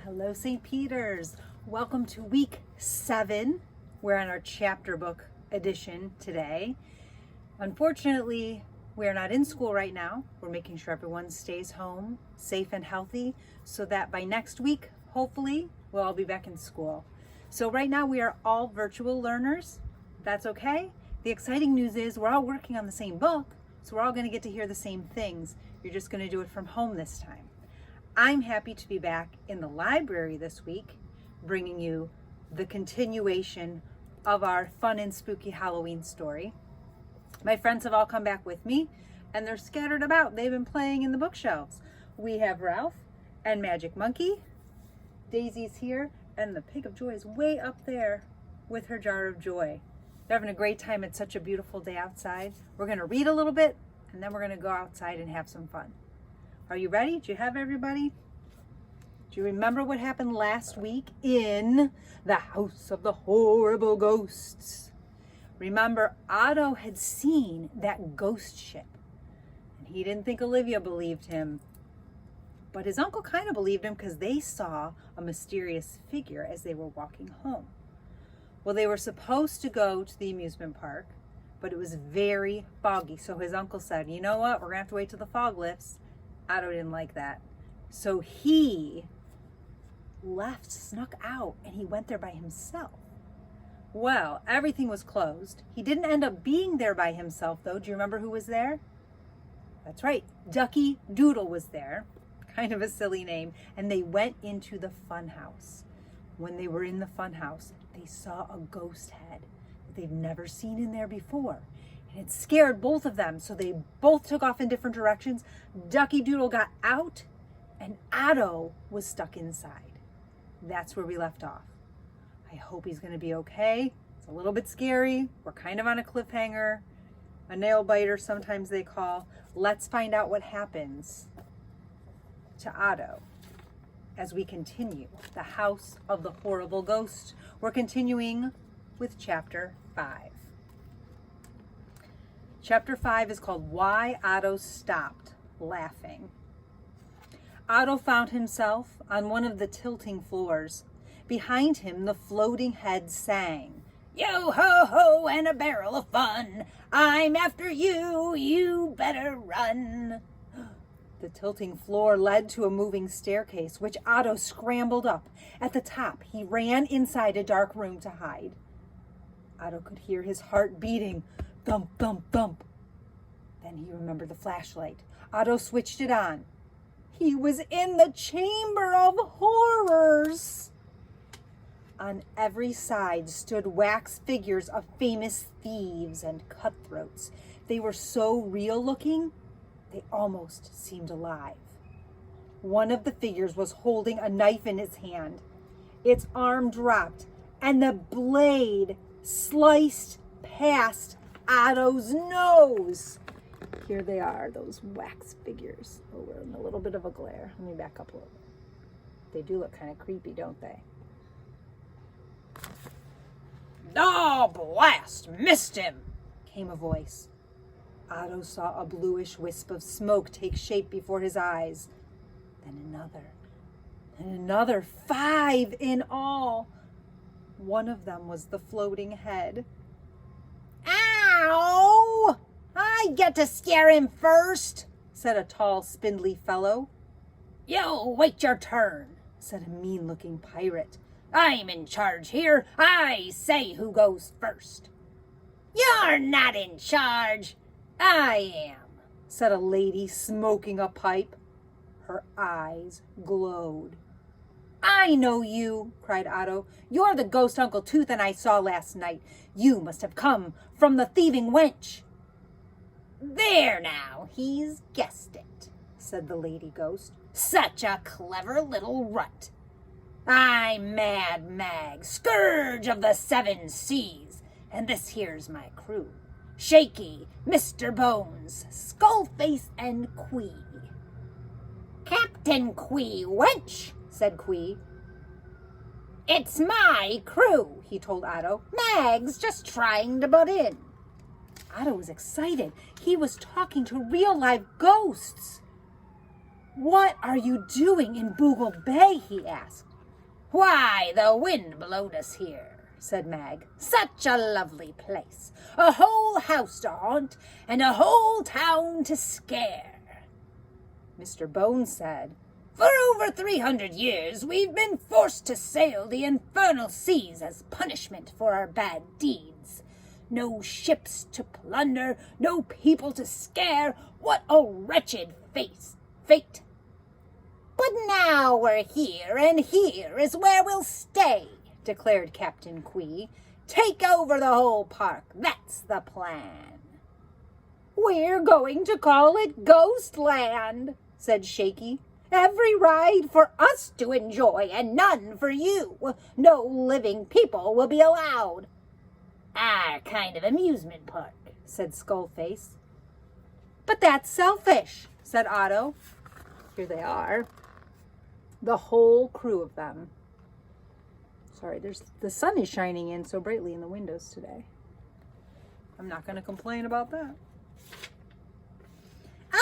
Hello, St. Peter's. Welcome to week 7. We're on our chapter book edition today. Unfortunately, we're not in school right now. We're making sure everyone stays home, safe and healthy, so that by next week, hopefully, we'll all be back in school. So right now we are all virtual learners. That's okay. The exciting news is we're all working on the same book, so we're all going to get to hear the same things. You're just going to do it from home this time. I'm happy to be back in the library this week, bringing you the continuation of our fun and spooky Halloween story. My friends have all come back with me, and they're scattered about. They've been playing in the bookshelves. We have Ralph and Magic Monkey. Daisy's here, and the Pig of Joy is way up there with her jar of joy. They're having a great time. It's such a beautiful day outside. We're going to read a little bit, and then we're going to go outside and have some fun. Are you ready? Do you have everybody? Do you remember what happened last week in the House of the Horrible Ghosts? Remember, Otto had seen that ghost ship, and he didn't think Olivia believed him. But his uncle kind of believed him because they saw a mysterious figure as they were walking home. Well, they were supposed to go to the amusement park, but it was very foggy. So his uncle said, you know what? We're going to have to wait till the fog lifts. Otto didn't like that. So he snuck out, and he went there by himself. Well, everything was closed. He didn't end up being there by himself, though. Do you remember who was there? That's right. Ducky Doodle was there. Kind of a silly name. And they went into the fun house. When they were in the fun house, they saw a ghost head that they've never seen in there before. And it scared both of them, so they both took off in different directions. Ducky Doodle got out, and Otto was stuck inside. That's where we left off. I hope he's going to be okay. It's a little bit scary. We're kind of on a cliffhanger, a nail biter, sometimes they call. Let's find out what happens to Otto as we continue the House of the Horrible Ghost. We're continuing with chapter 5. Chapter 5 is called Why Otto Stopped Laughing. Otto found himself on one of the tilting floors. Behind him, the floating head sang, "Yo ho ho and a barrel of fun. I'm after you, you better run." The tilting floor led to a moving staircase, which Otto scrambled up. At the top, he ran inside a dark room to hide. Otto could hear his heart beating. Thump, thump, thump. Then he remembered the flashlight. Otto switched it on. He was in the Chamber of Horrors. On every side stood wax figures of famous thieves and cutthroats. They were so real looking, they almost seemed alive. One of the figures was holding a knife in his hand. Its arm dropped, and the blade sliced past Otto's nose. Here they are, those wax figures. Oh, we're in a little bit of a glare. Let me back up a little bit. They do look kind of creepy, don't they? "Oh, blast! Missed him!" came a voice. Otto saw a bluish wisp of smoke take shape before his eyes. Then another. And another. 5 in all. One of them was the floating head. "Ow! I get to scare him first," said a tall, spindly fellow. "You wait your turn," said a mean-looking pirate. "I'm in charge here. I say who goes first." "You're not in charge. I am," said a lady smoking a pipe. Her eyes glowed. "I know you," cried Otto. "You're the ghost Uncle Tooth and I saw last night. You must have come from the thieving wench." "There now, he's guessed it," said the lady ghost. "Such a clever little rut. I'm Mad Mag, Scourge of the 7 Seas, and this here's my crew. Shaky, Mr. Bones, Skullface, and Quee." "Captain Quee, wench," said Quee. "It's my crew," he told Otto. "Mag's just trying to butt in." Otto was excited. He was talking to real live ghosts. "What are you doing in Boogle Bay?" he asked. Why, the wind blowed us here, said Mag. Such a lovely place. A whole house to haunt and a whole town to scare. Mr. Bones said, For over 300 years we've been forced to sail the infernal seas as punishment for our bad deeds. No ships to plunder, no people to scare. What a wretched fate. But now we're here, and here is where we'll stay, declared Captain Quee. Take over the whole park, that's the plan. We're going to call it Ghostland, said Shaky. Every ride for us to enjoy and none for you. No living people will be allowed. Our kind of amusement park, said Skullface. But that's selfish, said Otto. Here they are. The whole crew of them. Sorry, the sun is shining in so brightly in the windows today. I'm not going to complain about that.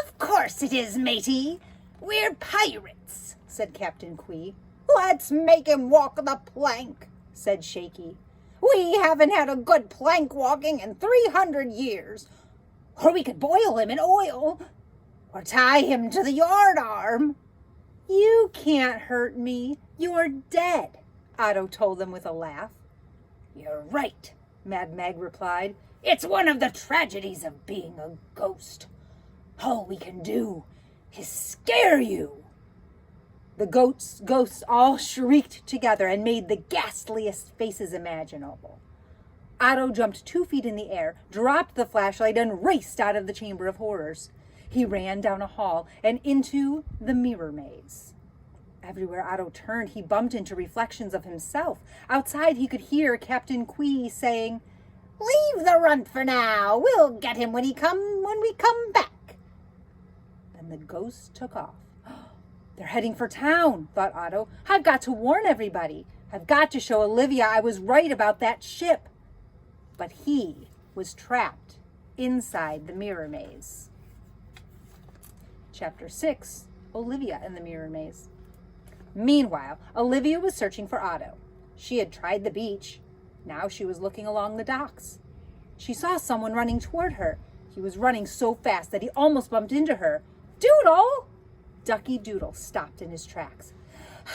Of course it is, matey. We're pirates, said Captain Quee. Let's make him walk the plank, said Shaky. We haven't had a good plank walking in 300 years. Or we could boil him in oil, or tie him to the yard arm. You can't hurt me. You're dead, Otto told them with a laugh. You're right, Mad Mag replied. It's one of the tragedies of being a ghost. All we can do is scare you. The ghosts all shrieked together and made the ghastliest faces imaginable. Otto jumped 2 feet in the air, dropped the flashlight, and raced out of the Chamber of Horrors. He ran down a hall and into the mirror maze. Everywhere Otto turned, he bumped into reflections of himself. Outside, he could hear Captain Quee saying, Leave the runt for now. We'll get him when we come back. Then the ghosts took off. They're heading for town, thought Otto. I've got to warn everybody. I've got to show Olivia I was right about that ship. But he was trapped inside the mirror maze. Chapter 6, Olivia and the Mirror Maze. Meanwhile, Olivia was searching for Otto. She had tried the beach. Now she was looking along the docks. She saw someone running toward her. He was running so fast that he almost bumped into her. Doodle! Ducky Doodle stopped in his tracks.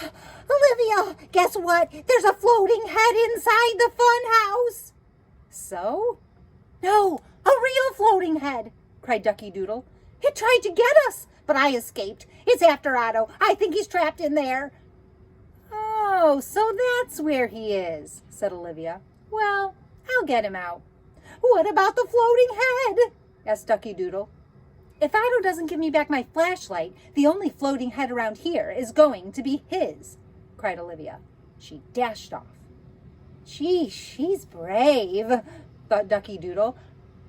Olivia, guess what? There's a floating head inside the fun house. So? No, a real floating head, cried Ducky Doodle. It tried to get us, but I escaped. It's after Otto. I think he's trapped in there. Oh, so that's where he is, said Olivia. Well, I'll get him out. What about the floating head? Asked Ducky Doodle. If Otto doesn't give me back my flashlight, the only floating head around here is going to be his, cried Olivia. She dashed off. Gee, she's brave, thought Ducky Doodle.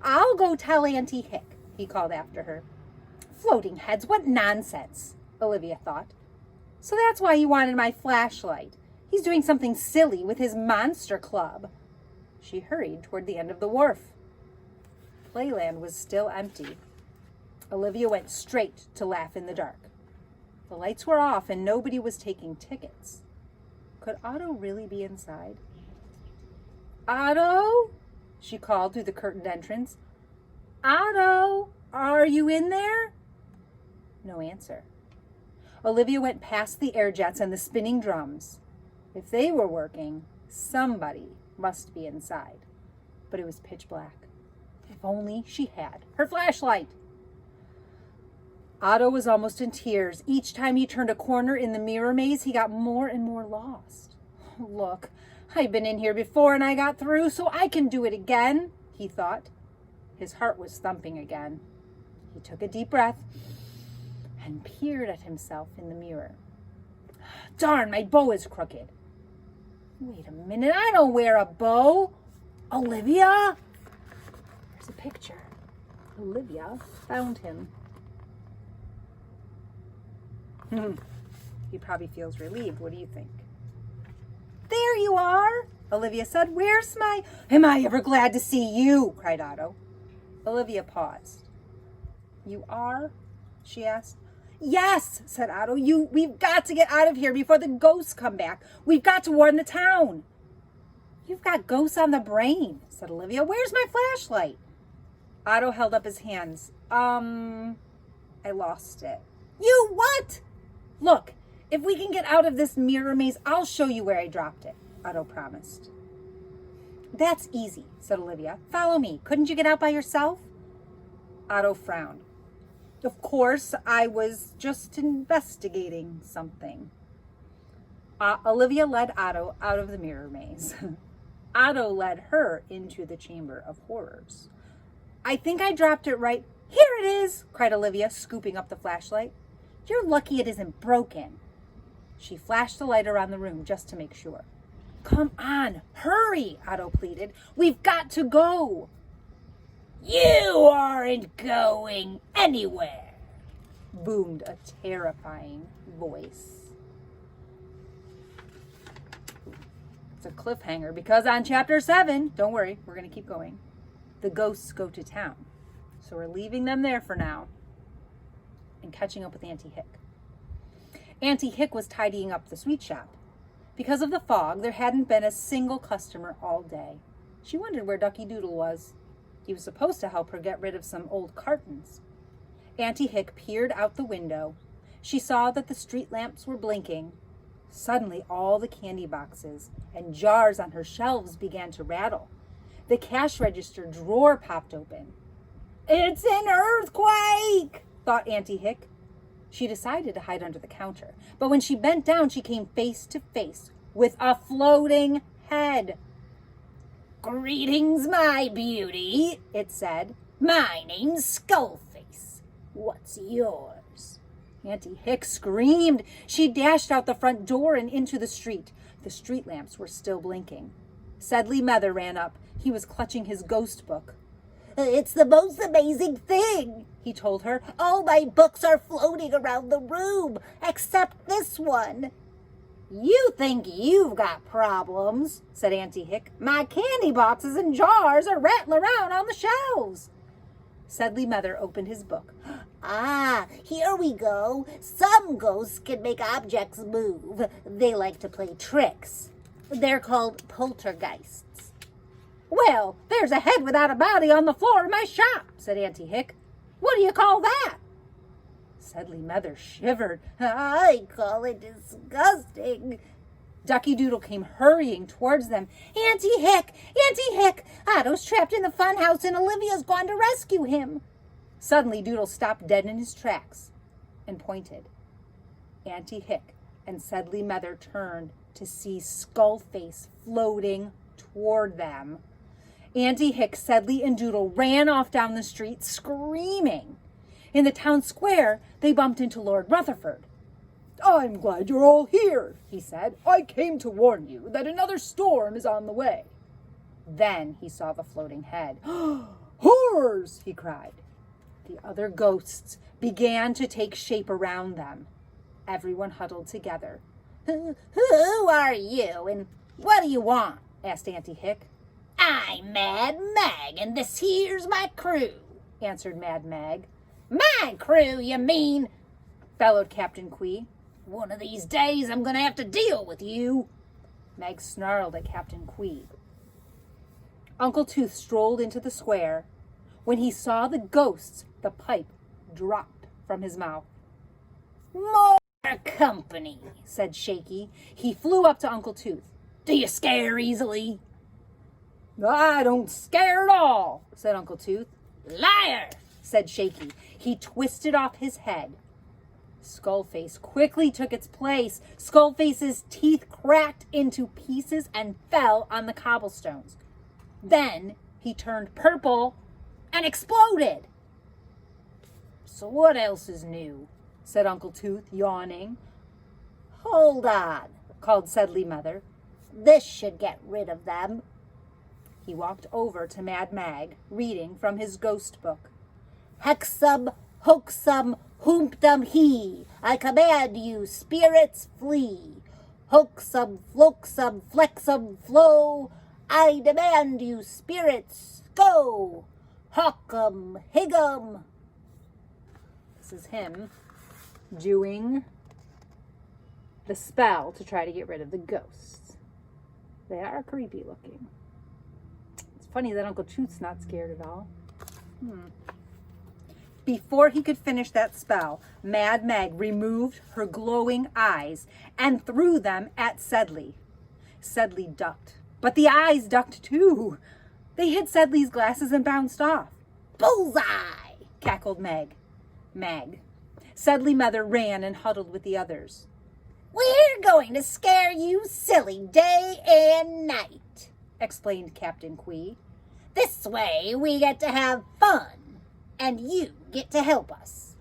I'll go tell Auntie Hick, he called after her. Floating heads, what nonsense, Olivia thought. So that's why he wanted my flashlight. He's doing something silly with his monster club. She hurried toward the end of the wharf. Playland was still empty. Olivia went straight to Laugh in the Dark. The lights were off and nobody was taking tickets. Could Otto really be inside? Otto? She called through the curtained entrance. Otto, are you in there? No answer. Olivia went past the air jets and the spinning drums. If they were working, somebody must be inside. But it was pitch black. If only she had her flashlight. Otto was almost in tears. Each time he turned a corner in the mirror maze, he got more and more lost. Look, I've been in here before and I got through, so I can do it again, he thought. His heart was thumping again. He took a deep breath and peered at himself in the mirror. Darn, my bow is crooked. Wait a minute, I don't wear a bow. Olivia? There's a picture. Olivia found him. He probably feels relieved. What do you think? There you are, Olivia said. Where's my... Am I ever glad to see you? Cried Otto. Olivia paused. You are? She asked. Yes, said Otto. We've got to get out of here before the ghosts come back. We've got to warn the town. You've got ghosts on the brain, said Olivia. Where's my flashlight? Otto held up his hands. I lost it. You what? Look, if we can get out of this mirror maze, I'll show you where I dropped it, Otto promised. That's easy, said Olivia. Follow me. Couldn't you get out by yourself? Otto frowned. Of course, I was just investigating something. Olivia led Otto out of the mirror maze. Otto led her into the Chamber of Horrors. I think I dropped it right. Here it is, cried Olivia, scooping up the flashlight. You're lucky it isn't broken. She flashed the light around the room just to make sure. Come on, hurry, Otto pleaded. We've got to go. You aren't going anywhere, boomed a terrifying voice. It's a cliffhanger because on chapter 7, don't worry, we're going to keep going, the ghosts go to town. So we're leaving them there for now and catching up with Auntie Hick. Auntie Hick was tidying up the sweet shop. Because of the fog, there hadn't been a single customer all day. She wondered where Ducky Doodle was. He was supposed to help her get rid of some old cartons. Auntie Hick peered out the window. She saw that the street lamps were blinking. Suddenly, all the candy boxes and jars on her shelves began to rattle. The cash register drawer popped open. It's an earthquake, thought Auntie Hick. She decided to hide under the counter, but when she bent down, she came face to face with a floating head. Greetings, my beauty, it said. My name's Skullface. What's yours? Auntie Hick screamed. She dashed out the front door and into the street. The street lamps were still blinking. Sedley Mather ran up. He was clutching his ghost book. It's the most amazing thing, he told her. All my books are floating around the room, except this one. You think you've got problems, said Auntie Hick. My candy boxes and jars are rattling around on the shelves. Sedley Mather opened his book. Ah, here we go. Some ghosts can make objects move. They like to play tricks. They're called poltergeists. Well, there's a head without a body on the floor of my shop, said Auntie Hick. What do you call that? Sedley Mather shivered. I call it disgusting. Ducky Doodle came hurrying towards them. Auntie Hick! Auntie Hick! Otto's trapped in the funhouse and Olivia's gone to rescue him. Suddenly, Doodle stopped dead in his tracks and pointed. Auntie Hick and Sedley Mather turned to see Skullface floating toward them. Auntie Hick, Sedley, and Doodle ran off down the street, screaming. In the town square, they bumped into Lord Rutherford. I'm glad you're all here, he said. I came to warn you that another storm is on the way. Then he saw the floating head. Horrors, he cried. The other ghosts began to take shape around them. Everyone huddled together. Who are you and what do you want? Asked Auntie Hick. I'm Mad Mag, and this here's my crew, answered Mad Mag. My crew, you mean? Bellowed Captain Quee. One of these days I'm going to have to deal with you. Mag snarled at Captain Quee. Uncle Tooth strolled into the square. When he saw the ghosts, the pipe dropped from his mouth. More company, said Shaky. He flew up to Uncle Tooth. Do you scare easily? I don't scare at all, said Uncle Tooth. Liar, said Shaky. He twisted off his head. Skullface quickly took its place. Skullface's teeth cracked into pieces and fell on the cobblestones. Then he turned purple and exploded. So what else is new? Said Uncle Tooth, yawning. Hold on, called Sedley Mather. This should get rid of them. He walked over to Mad Mag, reading from his ghost book. Hexum, hoaxum, hoomtum he. I command you, spirits, flee. Hoaxum, floxum, flexum, flow. I demand you, spirits, go. Hockum, higgum. This is him. doing the spell to try to get rid of the ghosts. They are creepy looking. It's funny that Uncle Tooth's not scared at all. Before he could finish that spell, Mad Meg removed her glowing eyes and threw them at Sedley. Sedley ducked, but the eyes ducked too. They hit Sedley's glasses and bounced off. Bullseye! Cackled Mag. Sedley Mother ran and huddled with the others. We're going to scare you silly day and night, explained Captain Quee. This way we get to have fun, and you get to help us.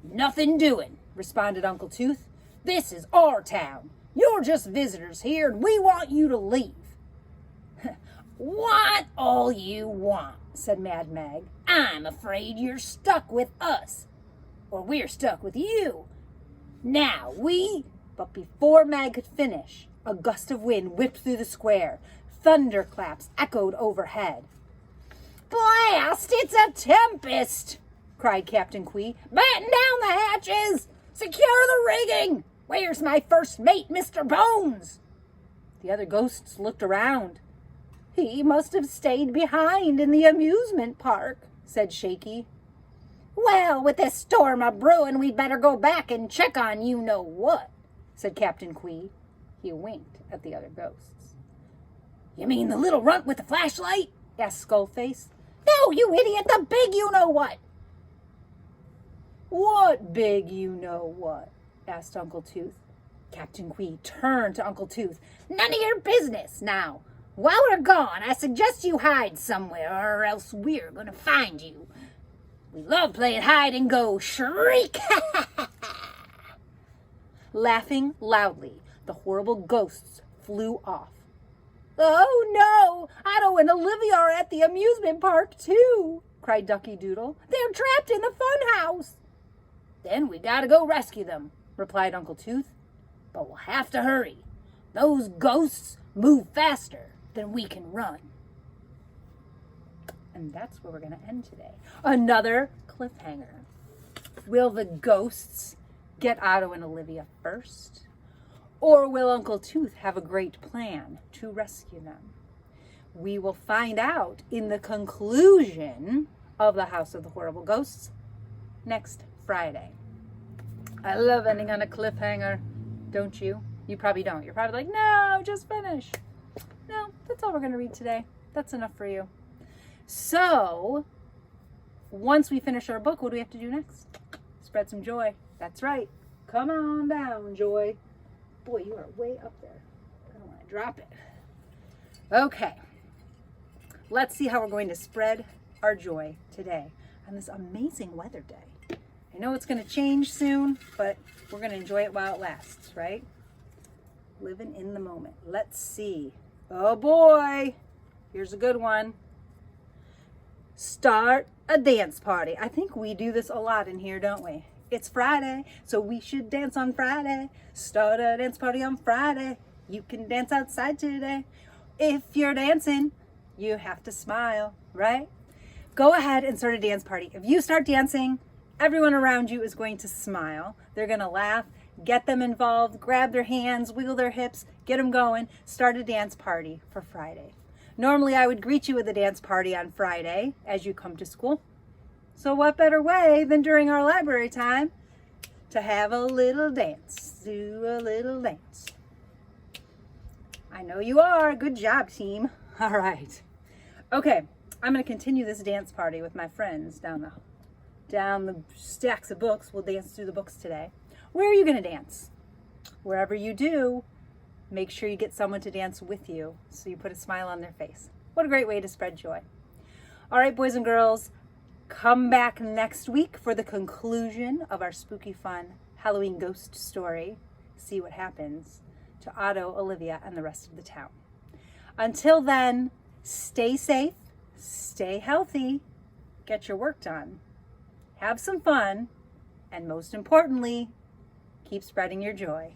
Nothing doing, responded Uncle Tooth. This is our town. You're just visitors here, and we want you to leave. Want all you want, said Mad Mag. I'm afraid you're stuck with us, or we're stuck with you. Now But before Mag could finish, a gust of wind whipped through the square. Thunderclaps echoed overhead. Blast! It's a tempest! Cried Captain Quee. Batten down the hatches! Secure the rigging! Where's my first mate, Mr. Bones? The other ghosts looked around. He must have stayed behind in the amusement park, said Shaky. Well, with this storm a brewing, we'd better go back and check on you-know-what, said Captain Quee. He winked at the other ghosts. You mean the little runt with the flashlight? Asked Skullface. No, you idiot, the big you-know-what. What big you-know-what? Asked Uncle Tooth. Captain Quee turned to Uncle Tooth. None of your business now. While we're gone, I suggest you hide somewhere, or else we're going to find you. We love playing hide and go. Shriek! Laughing loudly, the horrible ghosts flew off. Oh no! Otto and Olivia are at the amusement park too, cried Ducky Doodle. They're trapped in the fun house. Then we gotta go rescue them, replied Uncle Tooth. But we'll have to hurry. Those ghosts move faster than we can run. And that's where we're going to end today. Another cliffhanger. Will the ghosts get Otto and Olivia first? Or will Uncle Tooth have a great plan to rescue them? We will find out in the conclusion of The House of the Horrible Ghosts next Friday. I love ending on a cliffhanger, don't you? You probably don't. You're probably like, no, just finish. No, that's all we're going to read today. That's enough for you. So, once we finish our book, what do we have to do next? Spread some joy. That's right. Come on down, Joy. Boy, you are way up there. I don't want to drop it. Okay. Let's see how we're going to spread our joy today on this amazing weather day. I know it's going to change soon, but we're going to enjoy it while it lasts, right? Living in the moment. Let's see. Oh boy. Here's a good one. Start a dance party. I think we do this a lot in here, don't we? It's Friday, so we should dance on Friday. Start a dance party on Friday. You can dance outside today. If you're dancing, you have to smile, right? Go ahead and start a dance party. If you start dancing, everyone around you is going to smile. They're going to laugh. Get them involved. Grab their hands, wiggle their hips, get them going. Start a dance party for Friday. Normally, I would greet you with a dance party on Friday as you come to school. So what better way than during our library time to have a little dance, do a little dance. I know you are. Good job, team. All right. Okay, I'm going to continue this dance party with my friends down the stacks of books. We'll dance through the books today. Where are you going to dance? Wherever you do, make sure you get someone to dance with you so you put a smile on their face. What a great way to spread joy. All right, boys and girls, come back next week for the conclusion of our spooky fun Halloween ghost story. See what happens to Otto, Olivia, and the rest of the town. Until then, stay safe, stay healthy, get your work done, have some fun, and most importantly, keep spreading your joy.